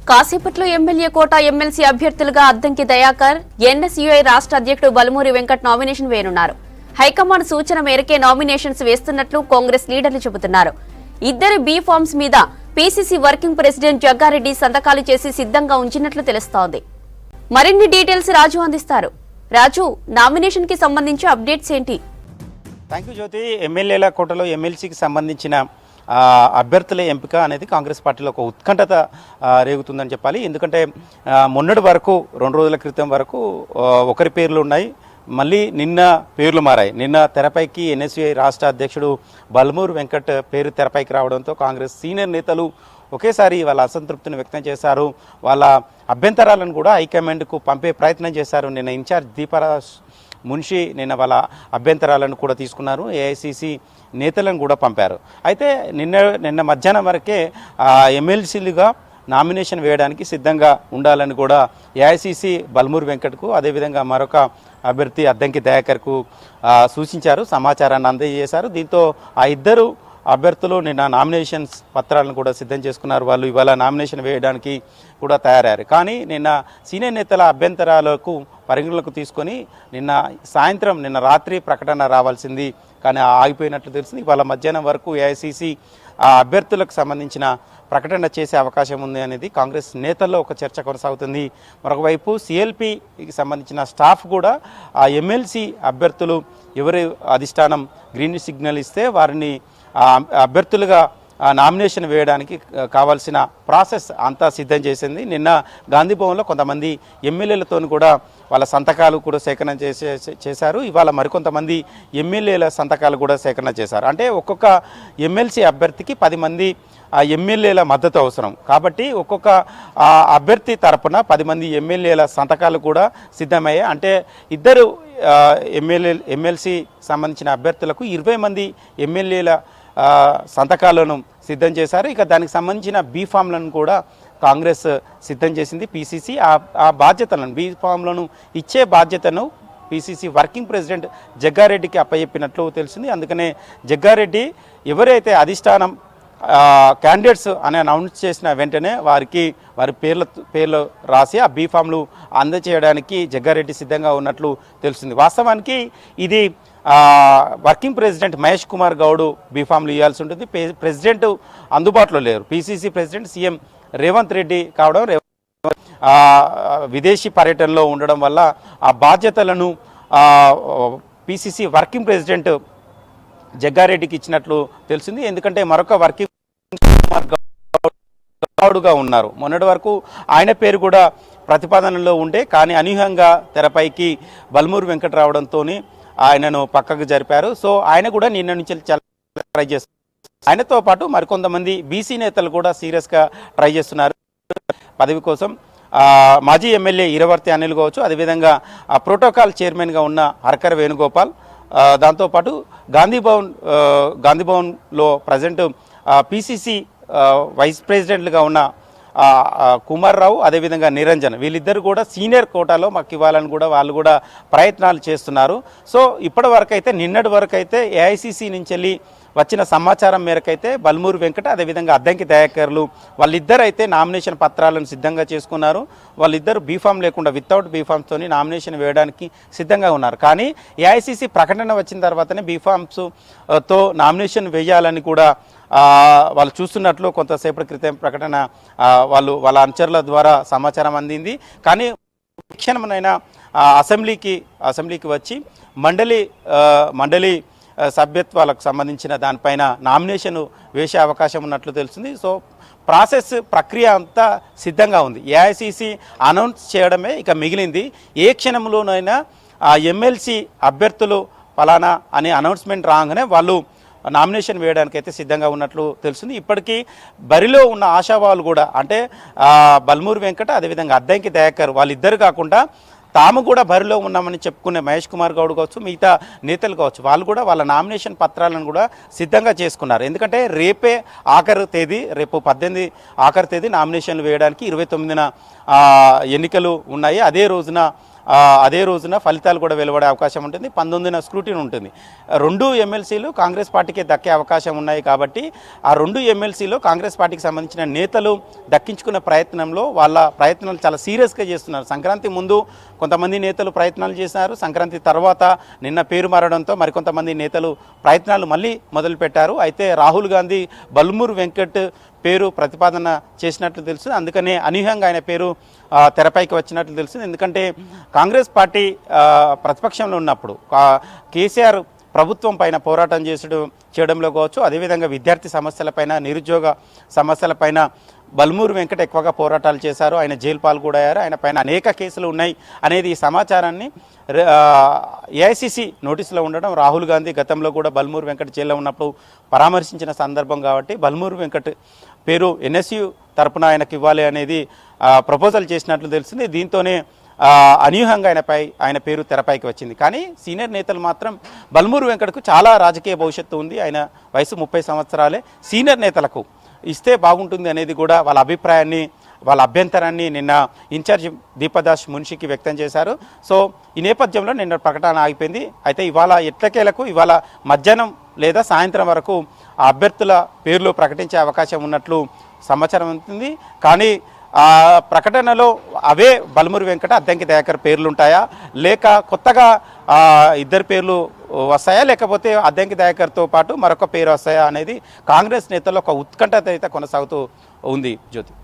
కాసేపట్లో ఎమ్మెల్యే కోట ఎమ్మెల్సీ అభ్యర్థులుగా అద్దంకి దయాకర్, ఎన్ఎస్యుఐ రాష్ట్ర అధ్యక్షుడు బలమూరి వెంకట్ నామినేషన్ వేయనున్నారు. హైకమాండ్ సూచన మేరకే నామినేషన్స్ వేస్తున్నట్లు కాంగ్రెస్ లీడర్లు చెబుతున్నారు. ఇద్దరు బీ ఫార్మ్స్ మీద పీసీసీ వర్కింగ్ ప్రెసిడెంట్ జగ్గారెడ్డి సంతకాలు చేసి సిద్ధంగా ఉంచినట్లు తెలుస్తోంది. మరిన్ని డీటెయిల్స్ రాజు అందిస్తారు. రాజు, నామినేషన్ కి సంబంధించి అప్డేట్స్ ఏంటి? థ్యాంక్ యూ జ్యోతి. ఎమ్మెల్యేల కోటలో ఎమ్మెల్సీకి సంబంధించిన అభ్యర్థుల ఎంపిక అనేది కాంగ్రెస్ పార్టీలో ఒక ఉత్కంఠత రేగుతుందని చెప్పాలి. ఎందుకంటే మొన్నటి వరకు 2 రోజుల క్రితం వరకు ఒకరి పేర్లు ఉన్నాయి, మళ్ళీ నిన్న పేర్లు మారాయి. నిన్న తెరపైకి ఎన్ఎస్యుఐ రాష్ట్ర అధ్యక్షుడు బలమూరి వెంకట్ పేరు తెరపైకి రావడంతో కాంగ్రెస్ సీనియర్ నేతలు ఒకేసారి వాళ్ళ అసంతృప్తిని వ్యక్తం చేశారు. వాళ్ళ అభ్యంతరాలను కూడా హైకమాండ్కు పంపే ప్రయత్నం చేశారు. నిన్న ఇన్ఛార్జ్ దీపారాజ్ మున్షి నిన్న వాళ్ళ అభ్యంతరాలను కూడా తీసుకున్నారు. ఏఐసిసి నేతలను కూడా పంపారు. అయితే నిన్న మధ్యాహ్నం వరకే ఎమ్మెల్సీలుగా నామినేషన్ వేయడానికి సిద్ధంగా ఉండాలని కూడా ఏఐసిసి బలమూరి వెంకట్కు, అదేవిధంగా మరొక అభ్యర్థి అద్దంకి దయాకర్కు సూచించారు, సమాచారాన్ని అందజేశారు. దీంతో ఆ ఇద్దరు అభ్యర్థులు నిన్న నామినేషన్స్ పత్రాలను కూడా సిద్ధం చేసుకున్నారు. వాళ్ళు ఇవాళ నామినేషన్ వేయడానికి కూడా తయారయ్యారు. కానీ నిన్న సీనియర్ నేతల అభ్యంతరాలకు పరిగణలోకి తీసుకొని నిన్న రాత్రి ప్రకటన రావాల్సింది, కానీ ఆగిపోయినట్లు తెలిసింది. ఇవాళ మధ్యాహ్నం వరకు ఏఐసిసి అభ్యర్థులకు సంబంధించిన ప్రకటన చేసే అవకాశం ఉంది అనేది కాంగ్రెస్ నేతల్లో ఒక చర్చ కొనసాగుతుంది. మరొకవైపు సిఎల్పికి సంబంధించిన స్టాఫ్ కూడా ఆ ఎమ్మెల్సీ అభ్యర్థులు ఎవరి అధిష్టానం గ్రీన్ సిగ్నల్ ఇస్తే వారిని అభ్యర్థులుగా నామినేషన్ వేయడానికి కావాల్సిన ప్రాసెస్ అంతా సిద్ధం చేసింది. నిన్న గాంధీ భవన్లో కొంతమంది ఎమ్మెల్యేలతో కూడా వాళ్ళ సంతకాలు కూడా సేకరణ చేశారు. ఇవాళ మరికొంతమంది ఎమ్మెల్యేల సంతకాలు కూడా సేకరణ చేశారు. అంటే ఒక్కొక్క ఎమ్మెల్సీ అభ్యర్థికి 10 మంది ఎమ్మెల్యేల మద్దతు అవసరం. కాబట్టి ఒక్కొక్క అభ్యర్థి తరపున 10 మంది ఎమ్మెల్యేల సంతకాలు కూడా సిద్ధమయ్యాయి. అంటే ఇద్దరు ఎమ్మెల్సీ సంబంధించిన అభ్యర్థులకు 20 మంది ఎమ్మెల్యేల సంతకాలను సిద్ధం చేశారు. ఇక దానికి సంబంధించిన బీ ఫామ్లను కూడా కాంగ్రెస్ సిద్ధం చేసింది. పీసీసీ ఆ బాధ్యతలను, బీ ఫామ్లను ఇచ్చే బాధ్యతను పీసీసీ వర్కింగ్ ప్రెసిడెంట్ జగ్గారెడ్డికి అప్పచెప్పినట్లు తెలిసింది. అందుకనే జగ్గారెడ్డి ఎవరైతే అధిష్టానం క్యాండిడేట్స్ అని అనౌన్స్ చేసిన వెంటనే వారి పేర్లు రాసి ఆ బీ ఫామ్లు అందజేయడానికి జగ్గారెడ్డి సిద్ధంగా ఉన్నట్లు తెలిసింది. వాస్తవానికి ఇది వర్కింగ్ ప్రెసిడెంట్ మహేష్ కుమార్ గౌడ్ బీఫామ్లు ఇవ్వాల్సి ఉంటుంది. ప్రెసిడెంట్ అందుబాటులో లేరు. PCC president CM Revanth Reddy కావడం, విదేశీ పర్యటనలో ఉండడం వల్ల ఆ బాధ్యతలను పీసీసీ వర్కింగ్ ప్రెసిడెంట్ జగ్గారెడ్డికి ఇచ్చినట్లు తెలిసింది. ఎందుకంటే మరొక వర్కింగ్ గౌడ్గా ఉన్నారు. మొన్నటి వరకు ఆయన పేరు కూడా ప్రతిపాదనలో ఉండే, కానీ అనూహ్యంగా తెరపైకి బలమూరి వెంకట్ రావడంతో ఆయనను పక్కకు జరిపారు. సో ఆయన కూడా నిన్న నుంచి ట్రై చేస్తారు. ఆయనతో పాటు మరికొంతమంది బీసీ నేతలు కూడా సీరియస్గా ట్రై చేస్తున్నారు పదవి కోసం. మాజీ ఎమ్మెల్యే ఇరవర్తి అనిల్ కావచ్చు, అదేవిధంగా ప్రోటోకాల్ చైర్మన్గా ఉన్న హర్కర్ వేణుగోపాల్, దాంతోపాటు గాంధీ భవన్లో ప్రజెంట్ పీసీసీ వైస్ ప్రెసిడెంట్లుగా ఉన్న కుమార్ రావు, అదేవిధంగా నిరంజన్, వీళ్ళిద్దరు కూడా సీనియర్ కోటాలో మాకు ఇవ్వాలని కూడా వాళ్ళు కూడా ప్రయత్నాలు చేస్తున్నారు. సో ఇప్పటి వరకైతే, నిన్నటి వరకైతే ఏఐసిసి నుంచి వెళ్ళి వచ్చిన సమాచారం మేరకైతే బలమూరి వెంకట, అదేవిధంగా అద్దంకి దయాకర్లు వాళ్ళిద్దరు అయితే నామినేషన్ పత్రాలను సిద్ధంగా చేసుకున్నారు. వాళ్ళిద్దరు బీఫామ్ లేకుండా వితౌట్ బీఫామ్స్తో నామినేషన్ వేయడానికి సిద్ధంగా ఉన్నారు. కానీ ఏఐసిసి ప్రకటన వచ్చిన తర్వాతనే బీఫామ్స్తో నామినేషన్ వేయాలని కూడా వాళ్ళు చూస్తున్నట్లు కొంతసేపటి క్రితం ప్రకటన వాళ్ళ అనుచరుల ద్వారా సమాచారం అందింది. కానీ క్షణమైనా అసెంబ్లీకి వచ్చి మండలి సభ్యత్వాలకు సంబంధించిన దానిపైన నామినేషన్ వేసే అవకాశం ఉన్నట్లు తెలుస్తుంది. సో ప్రక్రియ అంతా సిద్ధంగా ఉంది. ఏఐసిసి అనౌన్స్ చేయడమే ఇక మిగిలింది. ఏ క్షణంలోనైనా ఎమ్మెల్సీ అభ్యర్థులు ఫలానా అని అనౌన్స్మెంట్ రాగానే వాళ్ళు నామినేషన్ వేయడానికి అయితే సిద్ధంగా ఉన్నట్లు తెలుస్తుంది. ఇప్పటికీ బరిలో ఉన్న ఆశావాళ్ళు కూడా, అంటే బలమూరి వెంకట, అదేవిధంగా అద్దంకి దయాకర్ వాళ్ళిద్దరు కాకుండా తాము కూడా బరిలో ఉన్నామని చెప్పుకునే మహేష్ కుమార్ గౌడ్ కావచ్చు, మిగతా నేతలు కావచ్చు, వాళ్ళు కూడా వాళ్ళ నామినేషన్ పత్రాలను కూడా సిద్ధంగా చేసుకున్నారు. ఎందుకంటే రేపే ఆఖరి తేదీ, రేపు 18 ఆఖరి తేదీ నామినేషన్లు వేయడానికి, 29న ఎన్నికలు ఉన్నాయి. అదే రోజున అదే రోజున ఫలితాలు కూడా వెలువడే అవకాశం ఉంటుంది. 19న స్క్రూటినీ ఉంటుంది. 2 ఎమ్మెల్సీలు కాంగ్రెస్ పార్టీకే దక్కే అవకాశం ఉన్నాయి కాబట్టి ఆ 2 ఎమ్మెల్సీలో కాంగ్రెస్ పార్టీకి సంబంధించిన నేతలు దక్కించుకునే ప్రయత్నంలో వాళ్ళ ప్రయత్నాలు చాలా సీరియస్గా చేస్తున్నారు. సంక్రాంతి ముందు కొంతమంది నేతలు ప్రయత్నాలు చేశారు. సంక్రాంతి తర్వాత నిన్న పేరు మారడంతో మరికొంతమంది నేతలు ప్రయత్నాలు మళ్ళీ మొదలుపెట్టారు. అయితే రాహుల్ గాంధీ బల్మూరు వెంకట్ పేరు ప్రతిపాదన చేసినట్లు తెలుసు. అందుకనే అనూహ్యంగా ఆయన పేరు తెరపైకి వచ్చినట్లు తెలుస్తుంది. ఎందుకంటే కాంగ్రెస్ పార్టీ ప్రతిపక్షంలో ఉన్నప్పుడు కేసీఆర్ ప్రభుత్వం పైన పోరాటం చేయడంలో కావచ్చు, అదేవిధంగా విద్యార్థి సమస్యలపైన, నిరుద్యోగ సమస్యలపైన బల్మూరు వెంకట ఎక్కువగా పోరాటాలు చేశారు. ఆయన జైలు పాలు కూడా అయ్యారు. ఆయన పైన అనేక కేసులు ఉన్నాయి అనేది ఈ సమాచారాన్ని ఏఐసిసి నోటీసులో ఉండడం, రాహుల్ గాంధీ గతంలో కూడా బల్మూరు వెంకట జైల్లో ఉన్నప్పుడు పరామర్శించిన సందర్భం కాబట్టి బల్మూరు వెంకట్ పేరు ఎన్ఎస్యు తరపున ఆయనకు ఇవ్వాలి అనేది ప్రపోజల్ చేసినట్లు తెలిసింది. దీంతోనే అనూహ్యంగా ఆయన పేరు తెరపైకి వచ్చింది. కానీ సీనియర్ నేతలు మాత్రం బల్మూరు వెంకటకు చాలా రాజకీయ భవిష్యత్తు ఉంది, ఆయన వయసు 30 సంవత్సరాలే, సీనియర్ నేతలకు ఇస్తే బాగుంటుంది అనేది కూడా వాళ్ళ అభిప్రాయాన్ని, వాళ్ళ అభ్యంతరాన్ని నిన్న ఇన్ఛార్జ్ దీపదాస్ మున్షికి వ్యక్తం చేశారు. సో ఈ నేపథ్యంలో నిన్న ప్రకటన ఆగిపోయింది. అయితే ఇవాళ ఎట్లకేలకు ఇవాళ మధ్యాహ్నం లేదా సాయంత్రం వరకు ఆ అభ్యర్థుల పేర్లు ప్రకటించే అవకాశం ఉన్నట్లు సమాచారం ఉంటుంది. కానీ ఆ ప్రకటనలో అవే బల్మూరు వెంకట, అద్దంకి దయాకర్ పేర్లు ఉంటాయా, లేక కొత్తగా 2 పేర్లు వస్తాయా, లేకపోతే అద్దంకి దయాకర్తో పాటు మరొక పేరు వస్తాయా అనేది కాంగ్రెస్ నేతల్లో ఒక ఉత్కంఠత అయితే కొనసాగుతూ ఉంది. జ్యోతి.